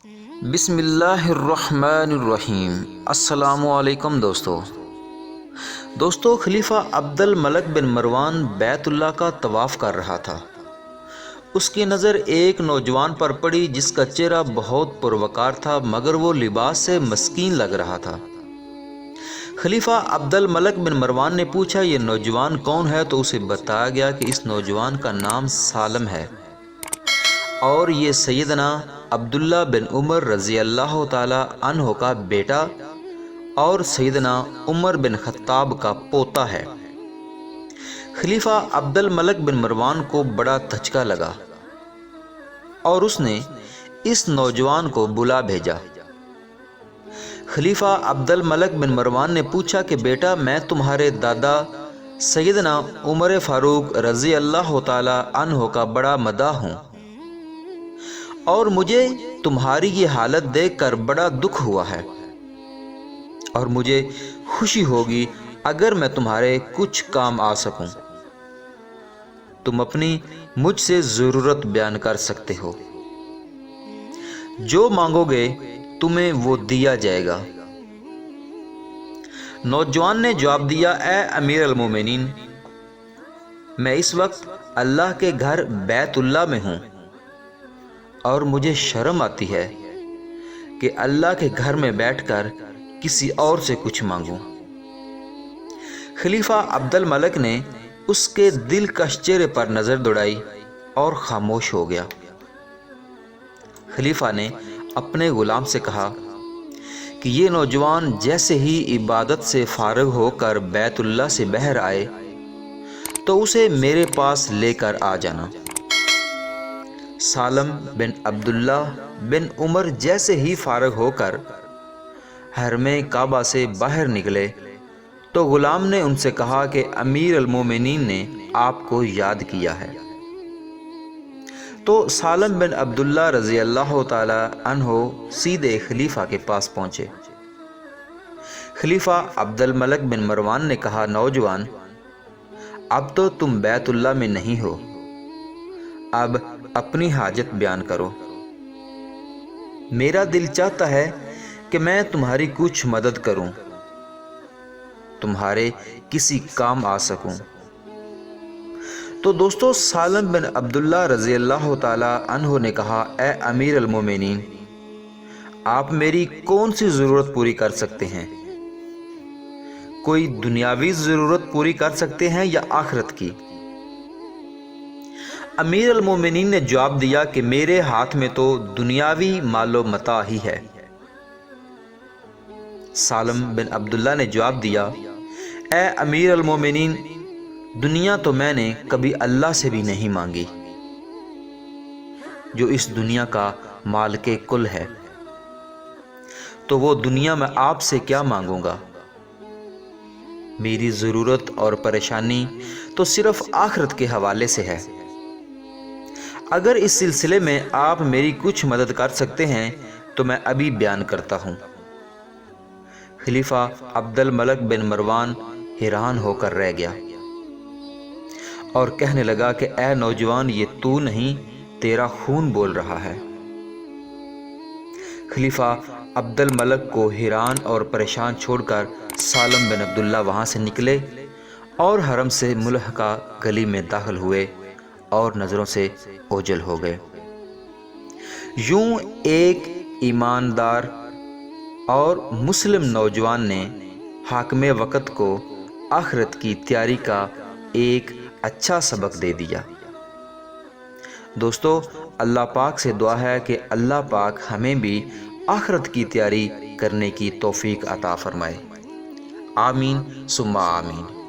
بسم اللہ الرحمن الرحیم۔ السلام علیکم دوستو خلیفہ عبد الملک بن مروان بیت اللہ کا طواف کر رہا تھا۔ اس کی نظر ایک نوجوان پر پڑی جس کا چہرہ بہت پروقار تھا مگر وہ لباس سے مسکین لگ رہا تھا۔ خلیفہ عبد الملک بن مروان نے پوچھا یہ نوجوان کون ہے تو اسے بتایا گیا کہ اس نوجوان کا نام سالم ہے اور یہ سیدنا عبداللہ بن عمر رضی اللہ تعالی عنہ کا بیٹا اور سیدنا عمر بن خطاب کا پوتا ہے۔ خلیفہ عبد الملک بن مروان کو بڑا دھچکا لگا اور اس نے اس نوجوان کو بلا بھیجا۔ خلیفہ عبد الملک بن مروان نے پوچھا کہ بیٹا میں تمہارے دادا سیدنا عمر فاروق رضی اللہ تعالی عنہ کا بڑا مداح ہوں اور مجھے تمہاری یہ حالت دیکھ کر بڑا دکھ ہوا ہے اور مجھے خوشی ہوگی اگر میں تمہارے کچھ کام آ سکوں۔ تم اپنی مجھ سے ضرورت بیان کر سکتے ہو، جو مانگو گے تمہیں وہ دیا جائے گا۔ نوجوان نے جواب دیا اے امیر المومنین، میں اس وقت اللہ کے گھر بیت اللہ میں ہوں اور مجھے شرم آتی ہے کہ اللہ کے گھر میں بیٹھ کر کسی اور سے کچھ مانگوں۔ خلیفہ عبد الملک نے اس کے دلکش چہرے پر نظر دوڑائی اور خاموش ہو گیا۔ خلیفہ نے اپنے غلام سے کہا کہ یہ نوجوان جیسے ہی عبادت سے فارغ ہو کر بیت اللہ سے باہر آئے تو اسے میرے پاس لے کر آ جانا۔ سالم بن عبداللہ بن عمر جیسے ہی فارغ ہو کر حرم کعبہ سے باہر نکلے تو غلام نے ان سے کہا کہ امیر المومنین نے آپ کو یاد کیا ہے۔ تو سالم بن عبداللہ رضی اللہ تعالی عنہ سیدھے خلیفہ کے پاس پہنچے۔ خلیفہ عبد الملک بن مروان نے کہا نوجوان، اب تو تم بیت اللہ میں نہیں ہو، اب اپنی حاجت بیان کرو۔ میرا دل چاہتا ہے کہ میں تمہاری کچھ مدد کروں، تمہارے کسی کام آ سکوں۔ تو دوستو سالم بن عبداللہ رضی اللہ تعالی عنہ نے کہا اے امیر المومنین، آپ میری کون سی ضرورت پوری کر سکتے ہیں؟ کوئی دنیاوی ضرورت پوری کر سکتے ہیں یا آخرت کی؟ امیر المومنین نے جواب دیا کہ میرے ہاتھ میں تو دنیاوی مال و متاع ہی ہے۔ سالم بن عبداللہ نے جواب دیا اے امیر المومنین، دنیا تو میں نے کبھی اللہ سے بھی نہیں مانگی جو اس دنیا کا مالک کل ہے، تو وہ دنیا میں آپ سے کیا مانگوں گا؟ میری ضرورت اور پریشانی تو صرف آخرت کے حوالے سے ہے۔ اگر اس سلسلے میں آپ میری کچھ مدد کر سکتے ہیں تو میں ابھی بیان کرتا ہوں۔ خلیفہ عبد الملک بن مروان حیران ہو کر رہ گیا اور کہنے لگا کہ اے نوجوان، یہ تو نہیں، تیرا خون بول رہا ہے۔ خلیفہ عبد الملک کو حیران اور پریشان چھوڑ کر سالم بن عبداللہ وہاں سے نکلے اور حرم سے ملحقہ گلی میں داخل ہوئے اور نظروں سے اوجھل ہو گئے۔ یوں ایک ایماندار اور مسلم نوجوان نے حاکم وقت کو آخرت کی تیاری کا ایک اچھا سبق دے دیا۔ دوستو اللہ پاک سے دعا ہے کہ اللہ پاک ہمیں بھی آخرت کی تیاری کرنے کی توفیق عطا فرمائے۔ آمین ثم آمین۔